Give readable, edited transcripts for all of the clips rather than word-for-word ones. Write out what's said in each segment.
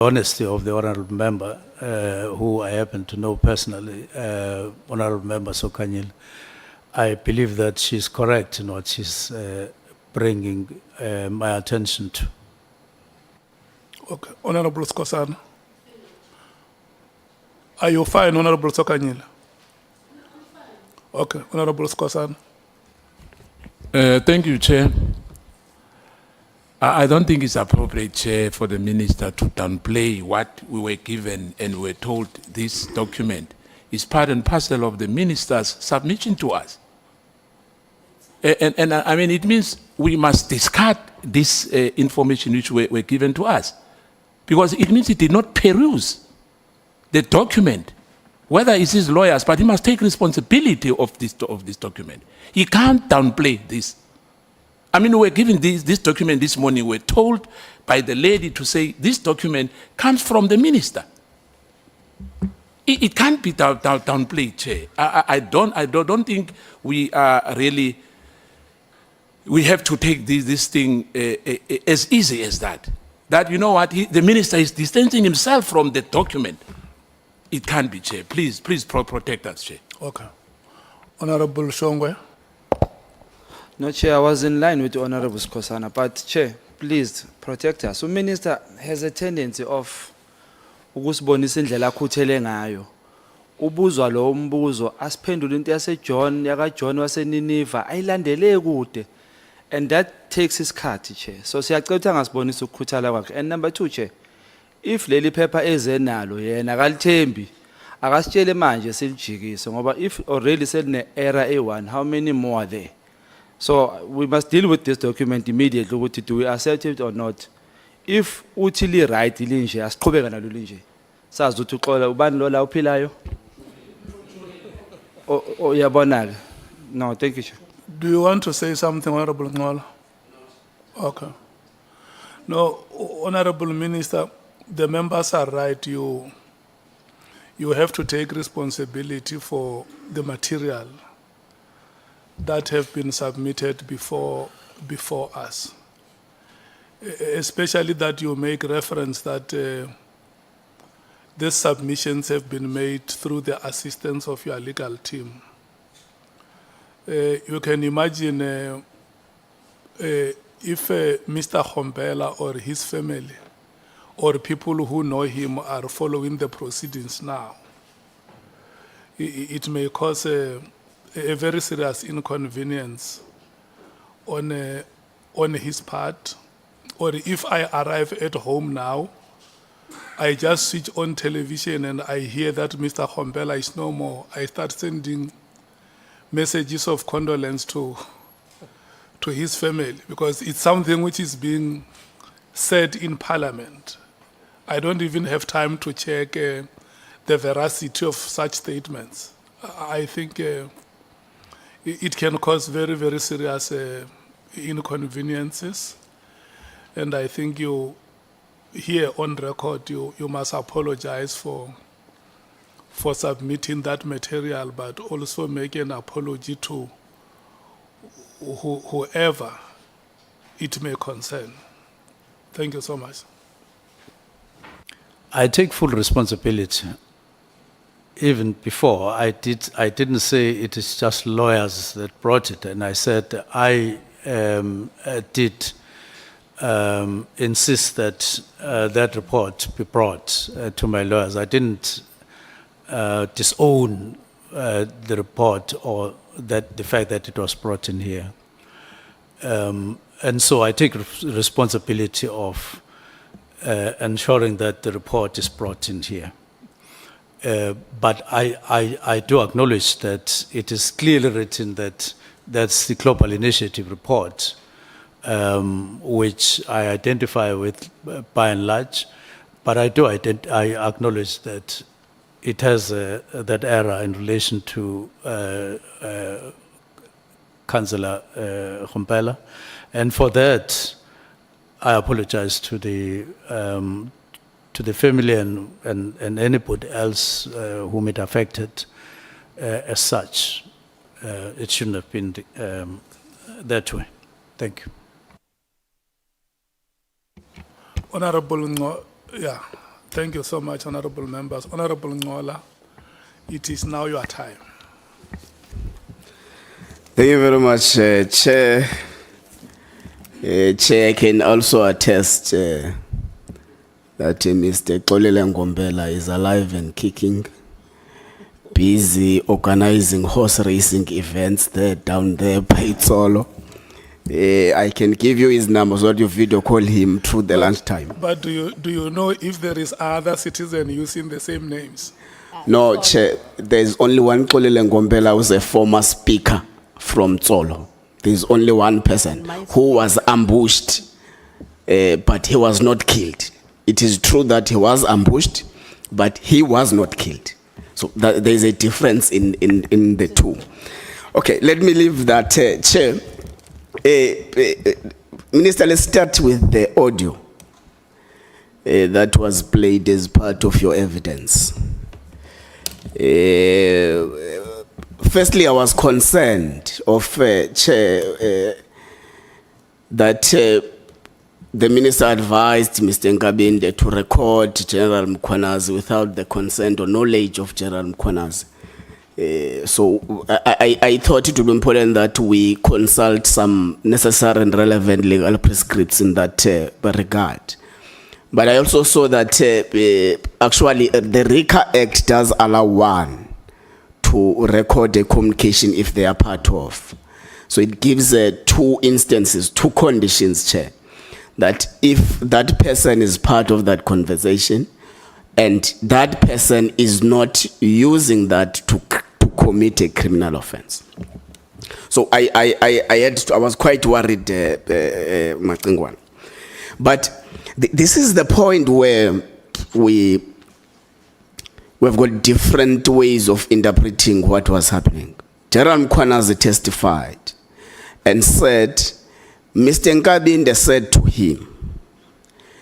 honesty of the honorable member, who I happen to know personally, Honorable Member Sokanyil, I believe that she's correct in what she's bringing my attention to. Okay, Honorable Skosana. Are you fine, Honorable Sokanyil? Okay, Honorable Skosana. Thank you, Chair. I don't think it's appropriate, Chair, for the Minister to downplay what we were given and we were told this document is part and parcel of the Minister's submission to us. And I mean, it means we must discard this information which were given to us, because it means he did not peruse the document, whether it's his lawyers, but he must take responsibility of this document. He can't downplay this. I mean, we're given this document this morning. We're told by the lady to say this document comes from the minister. It can't be downplayed, Chair. I don't think we are really. We have to take this thing as easy as that. That, you know what, the minister is distancing himself from the document. It can't be, Chair. Please protect us, Chair. Okay. Honorable Shongwe. No, Chair, I was in line with Honorable Skosana, but Chair, please protect us. The Minister has a tendency of ukusibonisa indlela akhuthele ngayo. Ubuzwa lo mbuzo asiphendula into yaseJohn yakaJohn waseNiniva ayilandele kude, and that takes his isikhathi, Chair. So siyacela ukuthi angasibonisa ukukhuthala kwakhe. And number 2, Chair, if leli phepha ezenalo yena akalithembi akasitshele manje silijikise, ngoba if already seline error A1, how many more are there? So we must deal with this document immediately. Do we accept it or not? If utili right linje, asiqhubeka nalo linje. Sazi ukuthi uxola ubani lo la uphilayo? Uyabonaka. No, thank you, Chair. Do you want to say something, Honorable Nqola? Okay. No, Honorable Minister, the members are right. You have to take responsibility for the material that have been submitted before us, especially that you make reference that these submissions have been made through the assistance of your legal team. You can imagine if Mr. Nqola or his family or people who know him are following the proceedings now, it may cause a very serious inconvenience on his part. Or if I arrive at home now, I just switch on television and I hear that Mr. Nqola is no more, I start sending messages of condolence to his family, because it's something which is being said in Parliament. I don't even have time to check the veracity of such statements. I think it can cause very, very serious inconveniences. And I think you, here on record, you must apologize for submitting that material, but also make an apology to whoever it may concern. Thank you so much. I take full responsibility. Even before, I didn't say it is just lawyers that brought it, and I said I did insist that that report be brought to my lawyers. I didn't disown the report or the fact that it was brought in here. And so I take responsibility of ensuring that the report is brought in here. But I do acknowledge that it is clearly written that that's the Global Initiative report, which I identify with by and large, but I acknowledge that it has that error in relation to Councillor Nqola, and for that I apologize to the family and anybody else whom it affected as such. It shouldn't have been that way. Thank you. Honorable Nqola, yeah, Thank you so much, honorable members. Honorable Nqola, it is now your time. Thank you very much, Chair. Chair, I can also attest that Mr. Xola Nqola is alive and kicking, busy organizing horse racing events there, down there by Xolo. I can give you his number so that you video call him through the lunchtime. But do you know if there is other citizen using the same names? No, Chair, there's only one Xola Nqola who's a former speaker from Xolo. There's only one person who was ambushed, but he was not killed. It is true that he was ambushed, but he was not killed. So there's a difference in the two. Okay, let me leave that, Chair. Minister, let's start with the audio that was played as part of your evidence. Firstly, I was concerned of Chair that the minister advised Mr. Nkabinde to record General Mkhwanazi without the consent or knowledge of General Mkhwanazi. So I thought it would be important that we consult some necessary and relevant legal prescripts in that regard. But I also saw that actually the RICA Act does allow one to record a communication if they are part of. So it gives two instances, two conditions, Chair, that if that person is part of that conversation and that person is not using that to commit a criminal offense. So I was quite worried, Mkhwanazi. But this is the point where we've got different ways of interpreting what was happening. General Mkhwanazi testified and said, Mr. Nkabinde said to him,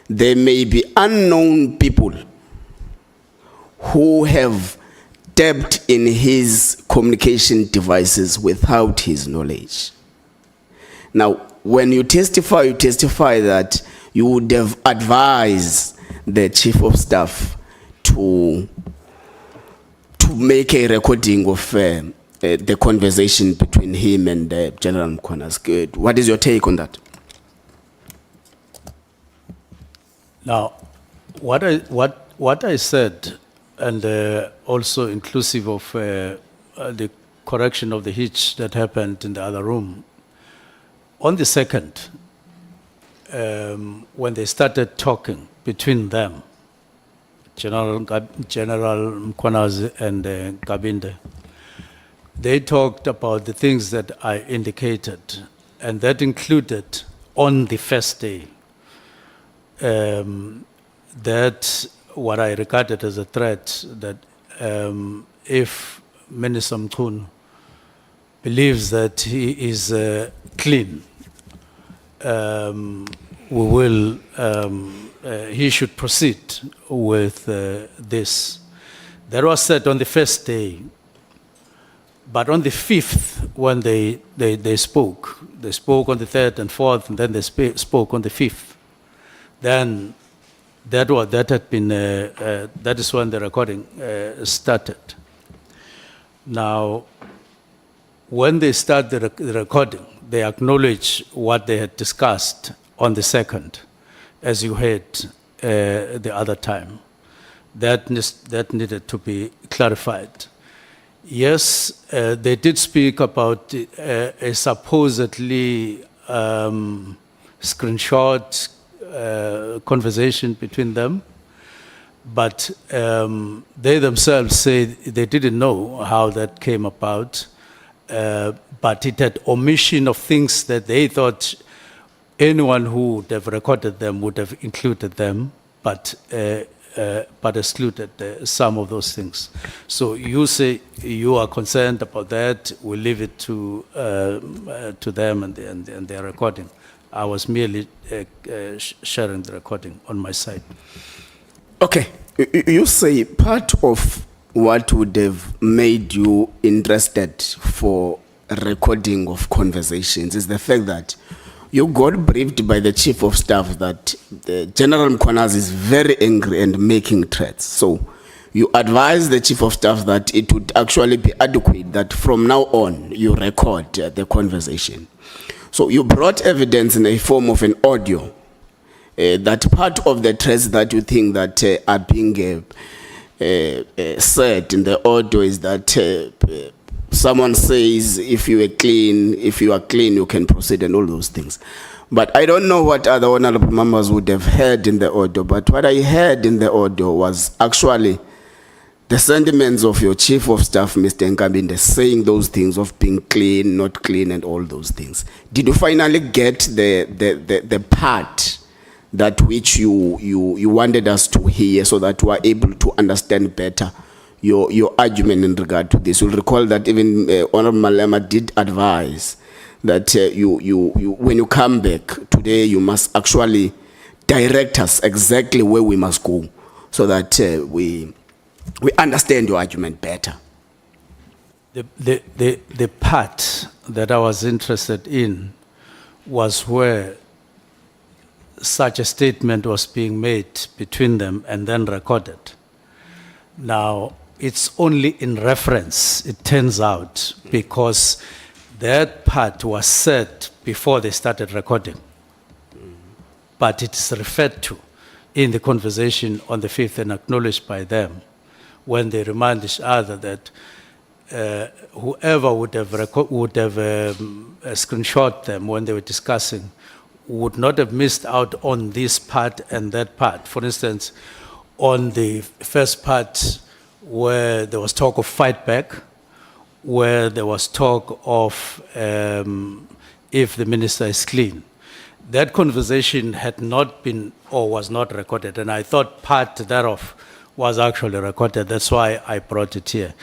there may be unknown people who have tapped in his communication devices without his knowledge. Now, when you testify that you would have advised the chief of staff to make a recording of the conversation between him and General Mkhwanazi. What is your take on that? Now, what I said, and also inclusive of the correction of the hitch that happened in the other room, on the second, when they started talking between them, General Mkhwanazi and Nkabinde, they talked about the things that I indicated, and that included on the first day, that what I regarded as a threat, that if Minister Mchunu believes that he is clean, he should proceed with this. That was said on the first day. But on the 5th, when they spoke on the 3rd and 4th, and then they spoke on the 5th. Then that is when the recording started. Now, when they start the recording, they acknowledge what they had discussed on the 2nd, as you heard the other time. That needed to be clarified. Yes, they did speak about a supposedly screenshot conversation between them, but they themselves say they didn't know how that came about, but it had omission of things that they thought anyone who would have recorded them would have included them, but excluded some of those things. So you say you are concerned about that. We'll leave it to them and their recording. I was merely sharing the recording on my side. Okay, you say part of what would have made you interested for a recording of conversations is the fact that you got briefed by the chief of staff that General Mkhwanazi is very angry and making threats. So you advised the chief of staff that it would actually be adequate that from now on you record the conversation. So you brought evidence in a form of an audio that part of the threats that you think that are being said in the audio is that someone says if you are clean, you can proceed and all those things. But I don't know what other honorable members would have heard in the audio, but what I heard in the audio was actually the sentiments of your chief of staff, Mr. Nkabinde, saying those things of being clean, not clean, and all those things. Did you finally get the part that which you wanted us to hear so that we are able to understand better your argument in regard to this? You'll recall that even Honorable Malema did advise that when you come back today, you must actually direct us exactly where we must go so that we understand your argument better. The part that I was interested in was where such a statement was being made between them and then recorded. Now, it's only in reference, it turns out, because that part was said before they started recording. But it is referred to in the conversation on the 5th and acknowledged by them when they remind each other that whoever would have screenshot them when they were discussing would not have missed out on this part and that part. For instance, on the first part where there was talk of fight back, where there was talk of if the minister is clean. That conversation had not been or was not recorded, and I thought part thereof was actually recorded. That's why I brought it here.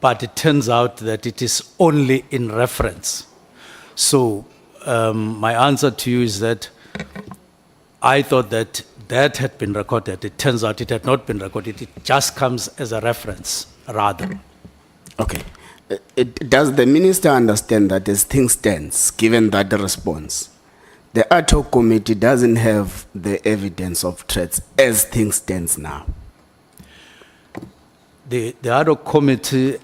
But it turns out that it is only in reference. So my answer to you is that I thought that that had been recorded. It turns out it had not been recorded. It just comes as a reference, rather. Okay. Does the minister understand that as things stands, given that response, the ad hoc committee doesn't have the evidence of threats as things stands now? The ad hoc committee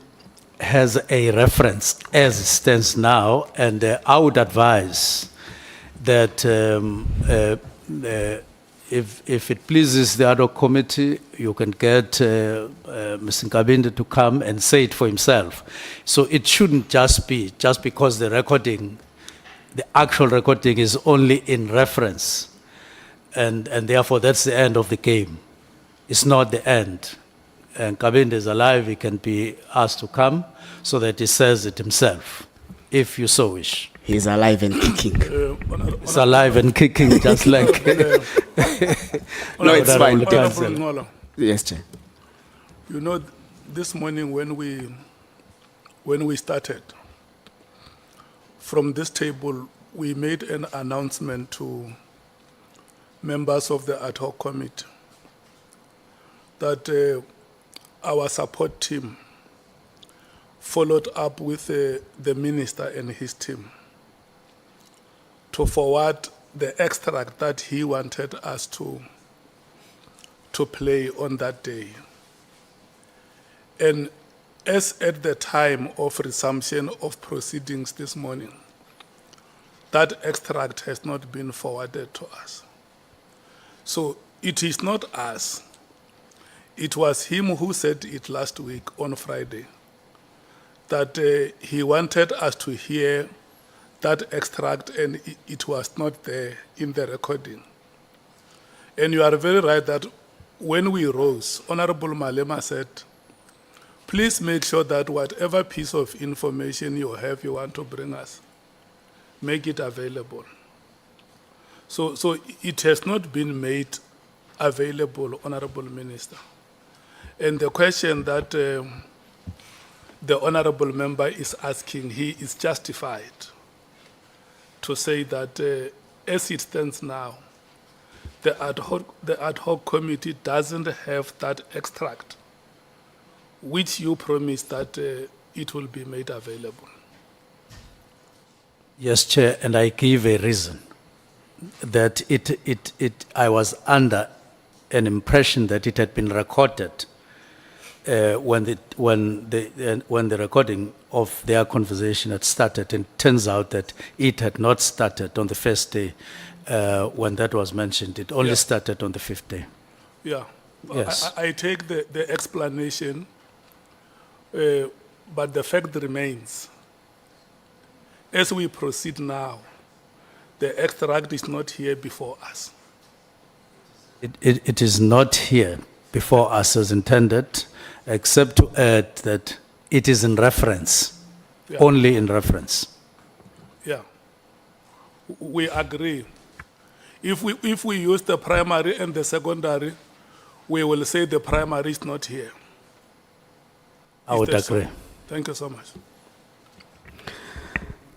has a reference as it stands now, and I would advise that if it pleases the ad hoc committee, you can get Mr. Nkabinde to come and say it for himself. So it shouldn't just be, just because the recording, the actual recording is only in reference, and therefore that's the end of the game. It's not the end. And Nkabinde is alive, he can be asked to come so that he says it himself, if you so wish. He's alive and kicking. He's alive and kicking, just like... No, it's fine. Honorable Nqola, Yes, Chair. you know, this morning when we started, from this table, we made an announcement to members of the ad hoc committee that our support team followed up with the minister and his team to forward the extract that he wanted us to play on that day. And as at the time of resumption of proceedings this morning, that extract has not been forwarded to us. So it is not us. It was him who said it last week on Friday, that he wanted us to hear that extract and it was not there in the recording. And you are very right that when we rose, Honorable Malema said, please make sure that whatever piece of information you have you want to bring us, make it available. So it has not been made available, Honorable Minister. And the question that the Honorable Member is asking, he is justified to say that as it stands now, the ad hoc committee doesn't have that extract, which you promised that it will be made available. Yes, Chair, and I give a reason. that I was under an impression that it had been recorded when the recording of their conversation had started, and it turns out that it had not started on the first day when that was mentioned. It only Yeah. started on the fifth day. Yeah. Yes. I take the explanation, but the fact remains. As we proceed now, the extract is not here before us. It is not here before us as intended, except to add that it is in reference, Yeah. only in reference. Yeah. We agree. If we use the primary and the secondary, we will say the primary is not here. I Is would that so? agree. Thank you so much.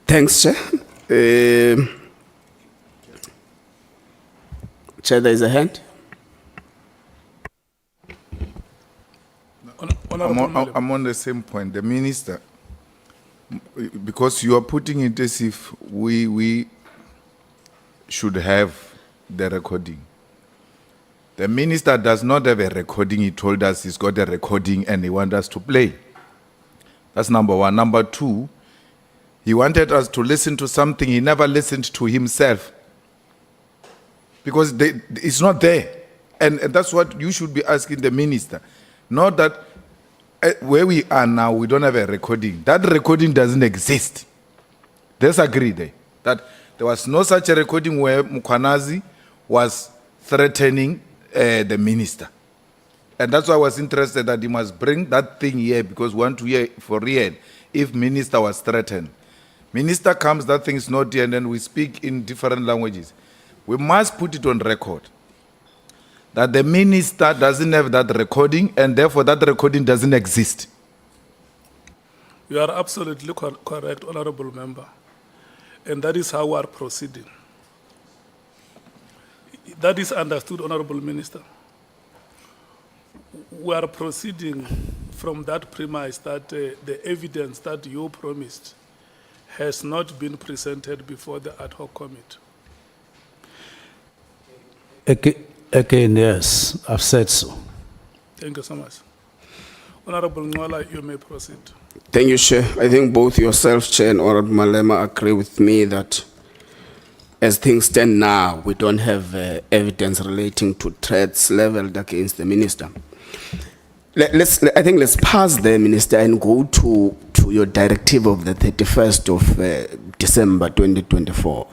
Thanks, Chair. Chair, there is a hand. Honorable Malema. I'm on the same point. The minister, because you are putting it as if we should have the recording. The minister does not have a recording. He told us he's got a recording and he wants us to play. That's number one. Number two, he wanted us to listen to something he never listened to himself. Because it's not there. And that's what you should be asking the minister. Not that where we are now, we don't have a recording. That recording doesn't exist. Let's agree there. That there was no such a recording where Mkhwanazi was threatening the minister. And that's why I was interested that he must bring that thing here, because we want to hear for real if minister was threatened. Minister comes, that thing is not here, and then we speak in different languages. We must put it on record that the minister doesn't have that recording, and therefore that recording doesn't exist. You are absolutely correct, Honorable Member. And that is how we are proceeding. That is understood, Honorable Minister. We are proceeding from that premise that the evidence that you promised has not been presented before the ad hoc committee. Again, yes, I've said so. Thank you so much. Honorable Nqola, you may proceed. Thank you, Chair. I think both yourself, Chair, and Honorable Malema agree with me that as things stand now, we don't have evidence relating to threats leveled against the minister. I think let's pass there, Minister, and go to your directive of the 31st of December 2024.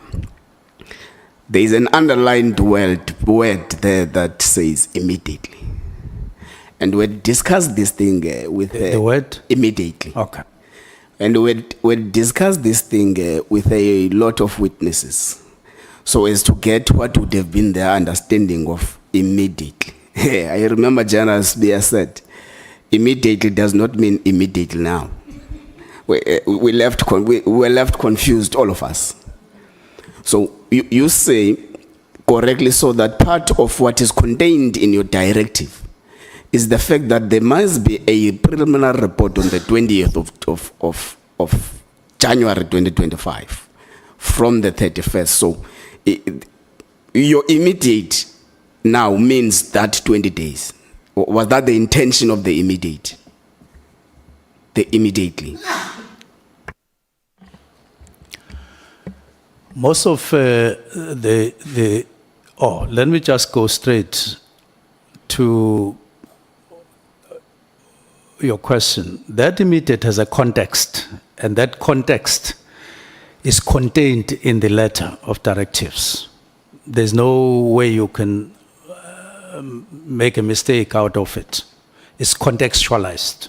There is an underlined word there that says immediately. And we discussed this thing with... The word? Immediately. Okay. And we discussed this thing with a lot of witnesses, so as to get what would have been their understanding of immediately. I remember General Spear said, immediately does not mean immediately now. We were left confused, all of us. So you say correctly so that part of what is contained in your directive is the fact that there must be a preliminary report on the 20th of January 2025 from the 31st. So your immediate now means that 20 days. Was that the intention of the immediate? The immediately. Most of let me just go straight to your question. That immediate has a context, and that context is contained in the letter of directives. There's no way you can make a mistake out of it. It's contextualized.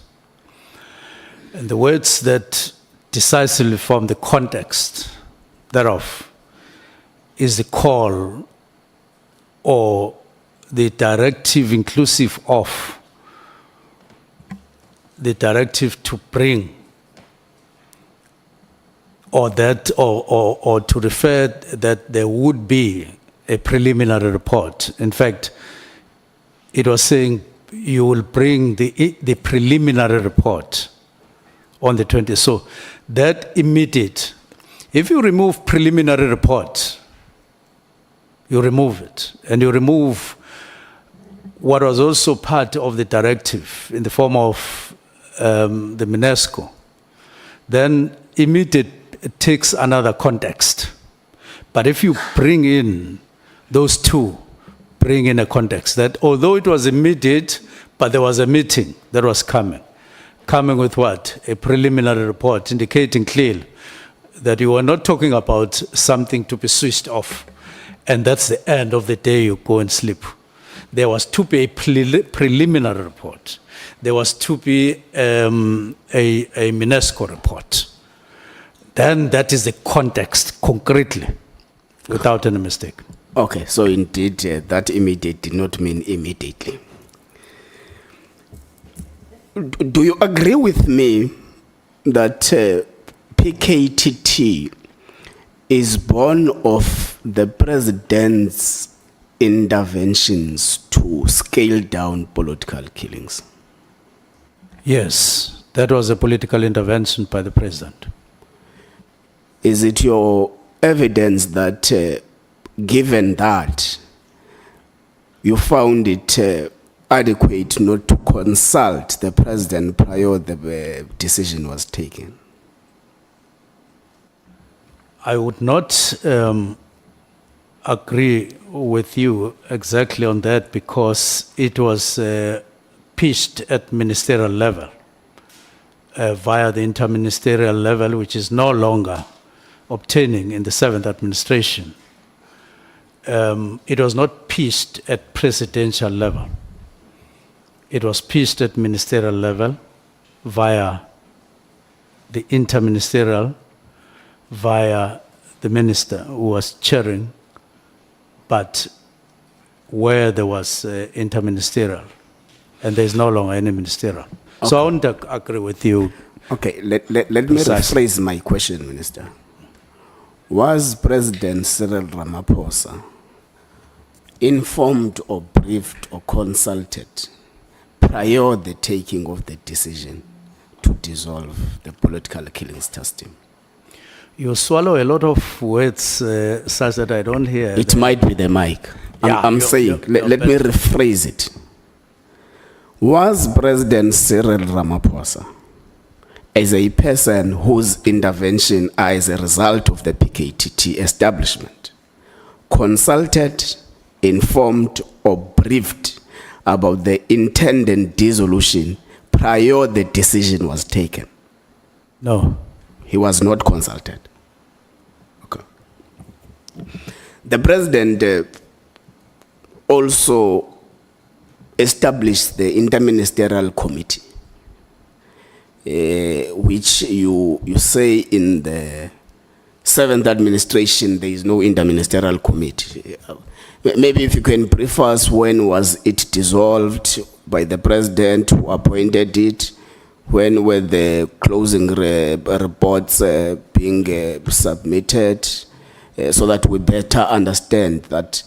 And the words that decisively form the context thereof is the call or the directive inclusive of the directive to bring or to refer that there would be a preliminary report. In fact, it was saying you will bring the preliminary report on the 20th. So that immediate, if you remove preliminary report, You remove it. And you remove what was also part of the directive in the form of the UNESCO. Then immediate takes another context. But if you bring in those two, bring in a context that although it was immediate, but there was a meeting that was coming. Coming with what? A preliminary report indicating clearly that you were not talking about something to be switched off. And that's the end of the day you go and sleep. There was to be a preliminary report. There was to be a UNESCO report. Then that is the context concretely, without any mistake. Okay, so indeed, that immediate did not mean immediately. Do you agree with me that PKTT is born of the president's interventions to scale down political killings? Yes, that was a political intervention by the president. Is it your evidence that, given that, you found it adequate not to consult the president prior the decision was taken? I would not agree with you exactly on that because it was pitched at ministerial level via the interministerial level, which is no longer obtaining in the 7th administration. It was not pitched at presidential level. It was pitched at ministerial level via the interministerial, via the minister who was chairing, but where there was interministerial, and there's no longer any ministerial. So I won't agree with you. Okay, let me rephrase my question, Minister. Was President Cyril Ramaphosa informed or briefed or consulted prior the taking of the decision to dissolve the political killings test team? You swallow a lot of words such that I don't hear. It might be the mic. I'm saying, let me rephrase it. Was President Cyril Ramaphosa, as a person whose intervention are as a result of the PKTT establishment, consulted, informed, or briefed about the intended dissolution prior the decision was taken? No. He was not consulted. Okay. The president also established the interministerial committee, which you say in the 7th administration there is no interministerial committee. Maybe if you can brief us, when was it dissolved by the president, who appointed it? When were the closing reports being submitted, so that we better understand that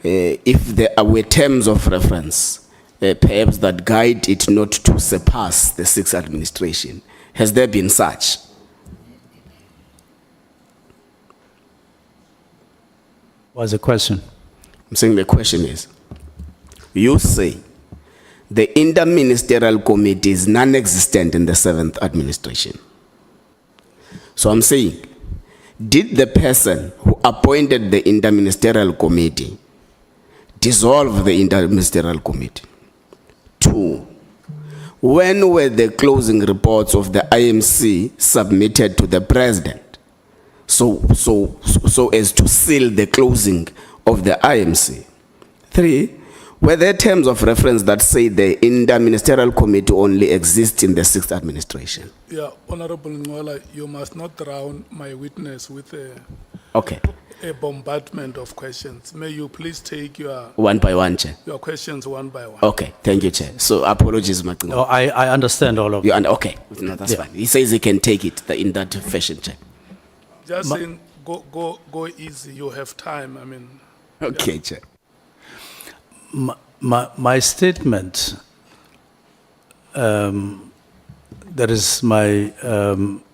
if there were terms of reference, perhaps that guide it not to surpass the 6th administration. Has there been such? What's the question? I'm saying the question is, you say the interministerial committee is non-existent in the 7th administration. So I'm saying, did the person who appointed the interministerial committee dissolve the interministerial committee? 2, when were the closing reports of the IMC submitted to the president so as to seal the closing of the IMC? 3, were there terms of reference that say the interministerial committee only exists in the 6th administration? Yeah, Honorable Nqola, you must not drown my witness with a bombardment of questions. May you please take your one by one, Chair. Your questions one by one. Okay, thank you, Chair. So apologies, Mkhwanazi. No, I understand all of it. Okay, no, that's fine. He says he can take it in that fashion, Chair. Just saying, go easy. You have time. I mean. Okay, Chair. My statement, that is my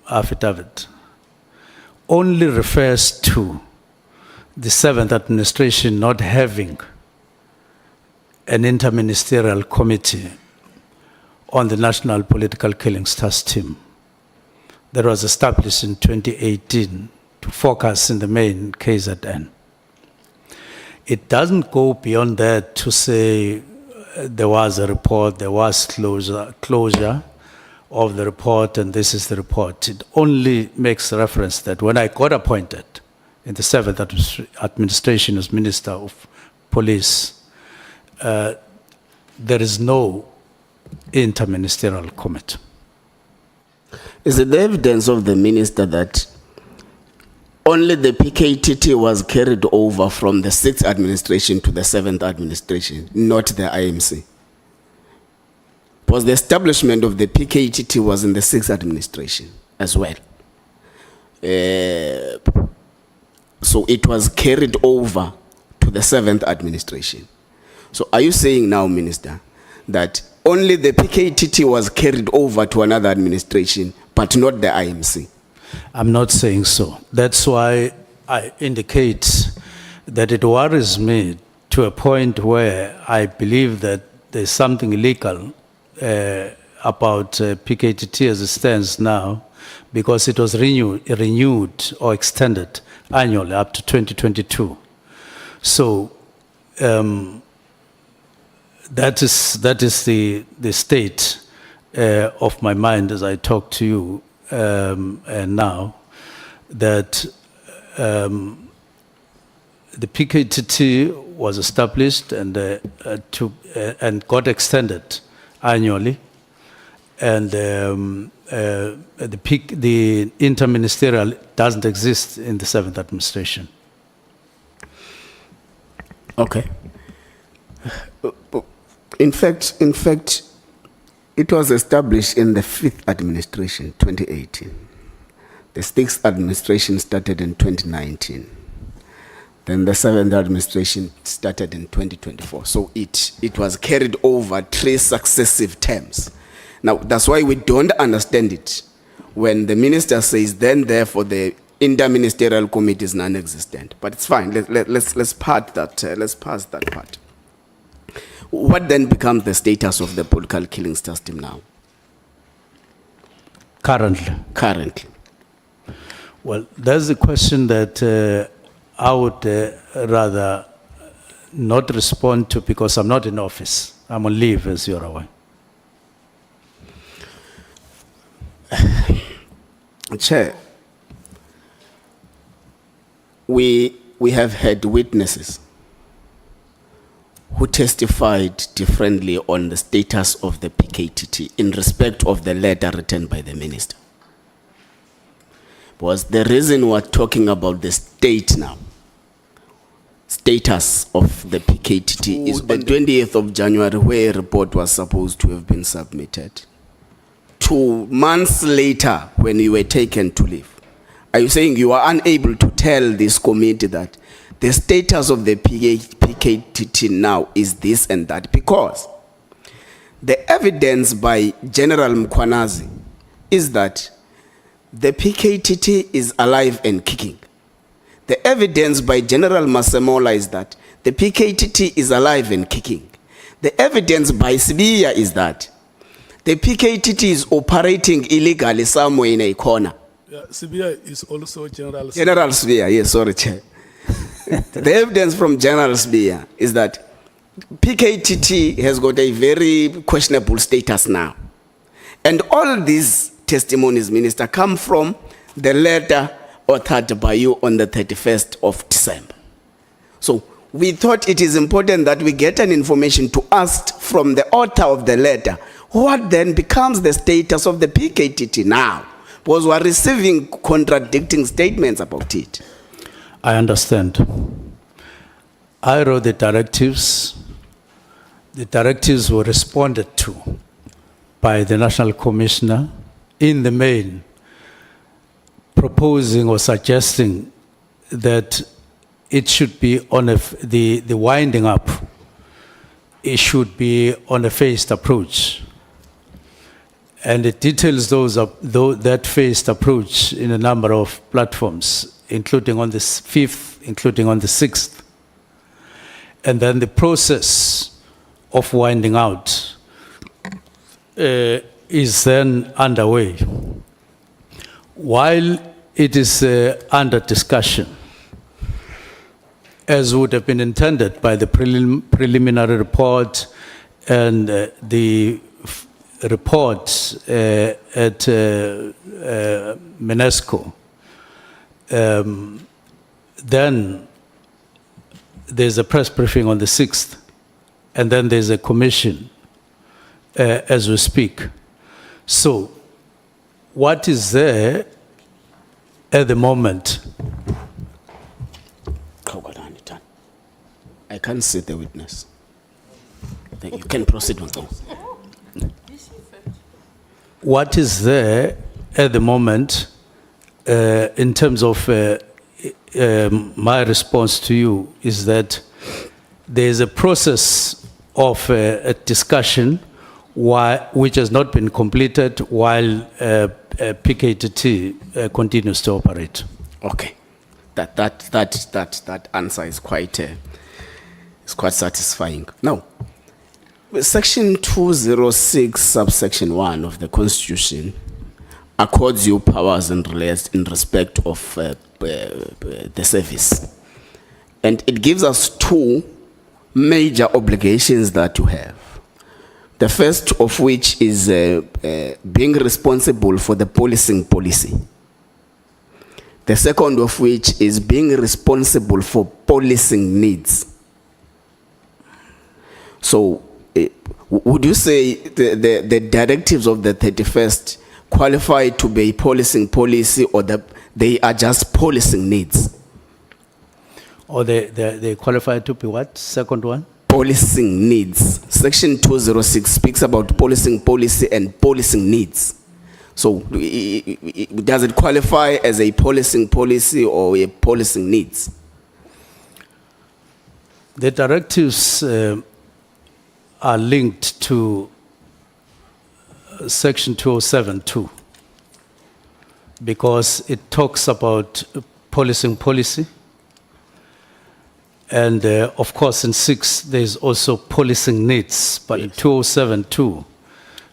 affidavit, only refers to the seventh administration not having an interministerial committee on the National Political Killings Task Team that was established in 2018 to focus in the main KZN. It doesn't go beyond that to say there was a report, there was closure of the report, and this is the report. It only makes reference that when I got appointed in the seventh administration as Minister of Police, there is no interministerial committee. Is it the evidence of the minister that only the PKTT was carried over from the 6th administration to the 7th administration, not the IMC? Because the establishment of the PKTT was in the 6th administration as well. So it was carried over to the 7th administration. So are you saying now, Minister, that only the PKTT was carried over to another administration, but not the IMC? I'm not saying so. That's why I indicate that it worries me to a point where I believe that there's something illegal about PKTT as it stands now, because it was renewed or extended annually up to 2022. So that is the state of my mind as I talk to you and now, that the PKTT was established and got extended annually, and the interministerial doesn't exist in the 7th administration. Okay. In fact, it was established in the 5th administration, 2018. The 6th administration started in 2019. Then the 7th administration started in 2024. So it was carried over 3 successive terms. Now, that's why we don't understand it when the minister says, then therefore the interministerial committee is non-existent. But it's fine. Let's pass that part. What then becomes the status of the political killings task team now? Currently. Well, that's the question that I would rather not respond to, because I'm not in office. I'm on leave, as you're aware. Chair, we have had witnesses who testified differently on the status of the PKTT in respect of the letter written by the minister. Was the reason we're talking about the status of the PKTT is on 20th of January, where a report was supposed to have been submitted. 2 months later, when you were taken to leave, are you saying you are unable to tell this committee that the status of the PKTT now is this and that? Because the evidence by General Mkhwanazi is that the PKTT is alive and kicking. The evidence by General Masemola is that the PKTT is alive and kicking. The evidence by Sibiya is that the PKTT is operating illegally somewhere in a corner. Yeah, Sibiya is also General Sibiya. General Sibiya, yes, sorry, Chair. The evidence from General Sibiya is that PKTT has got a very questionable status now. And all these testimonies, Minister, come from the letter authored by you on the 31st of December. So we thought it is important that we get an information to ask from the author of the letter what then becomes the status of the PKTT now, because we are receiving contradicting statements about it. I understand. I wrote the directives. The directives were responded to by the National Commissioner in the main, proposing or suggesting that it should be on the winding up, it should be on a phased approach. And it details that phased approach in a number of platforms. including on the 5th, including on the 6th. And then the process of winding out is then underway. While it is under discussion, as would have been intended by the preliminary report and the report at UNESCO, then there's a press briefing on the 6th, and then there's a commission as we speak. So what is there at the moment? I can't see the witness. You can proceed with them. What is there at the moment in terms of my response to you is that there is a process of a discussion which has not been completed while PKT continues to operate. Okay, that answer is quite satisfying. Now, Section 206, subsection 1 of the Constitution accords you powers and relates in respect of the service, and it gives us two major obligations that you have. The first of which is being responsible for the policing policy. The second of which is being responsible for policing needs. So, would you say the directives of the 31st qualify to be policing policy, or they are just policing needs? Or they qualify to be what? Second one? Policing needs. Section 206 speaks about policing policy and policing needs. So, does it qualify as a policing policy or a policing needs? The directives are linked to Section 207(2) because it talks about policing policy. And of course, in 6, there's also policing needs, but in 207(2),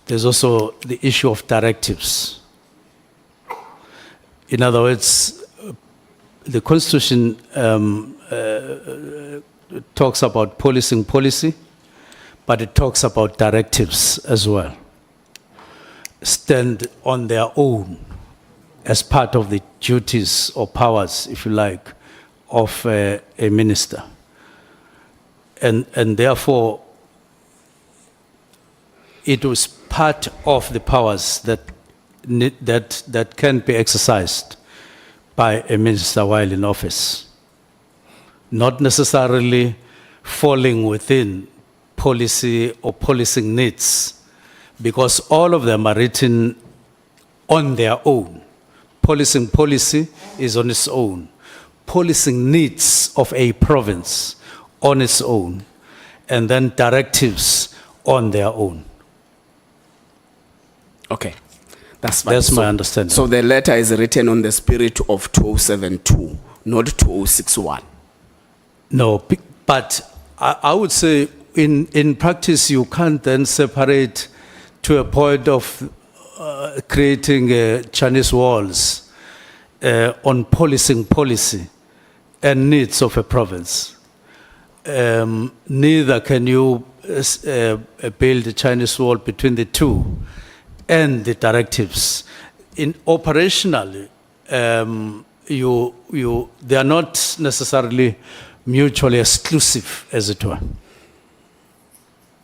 there's also the issue of directives. In other words, the Constitution talks about policing policy, but it talks about directives as well. Stand on their own as part of the duties or powers, if you like, of a minister. And therefore, it was part of the powers that can be exercised by a minister while in office, not necessarily falling within policy or policing needs, because all of them are written on their own. Policing policy is on its own. Policing needs of a province on its own, and then directives on their own. Okay, that's fine. That's my understanding. So the letter is written on the spirit of 207(2), not 206(1). No, but I would say in practice you can't then separate to a point of creating Chinese walls on policing policy and needs of a province. Neither can you build a Chinese wall between the two and the directives. In operationally, they are not necessarily mutually exclusive, as it were.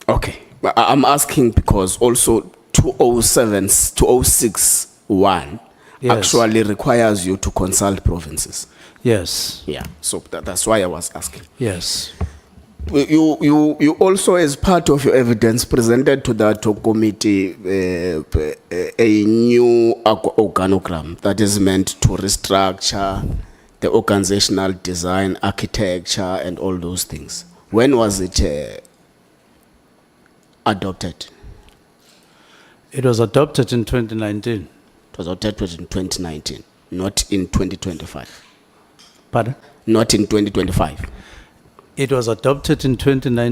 Okay, but I'm asking because also 206(1) Yes. actually requires you to consult provinces. Yes, Yeah, so that's why I was asking. yes. You also, as part of your evidence, presented to that committee a new organogram that is meant to restructure the organizational design, architecture, and all those things. When was it adopted? It was adopted in 2019. It was adopted in 2019, not in 2025. Pardon? not in 2025. It was adopted in 2019.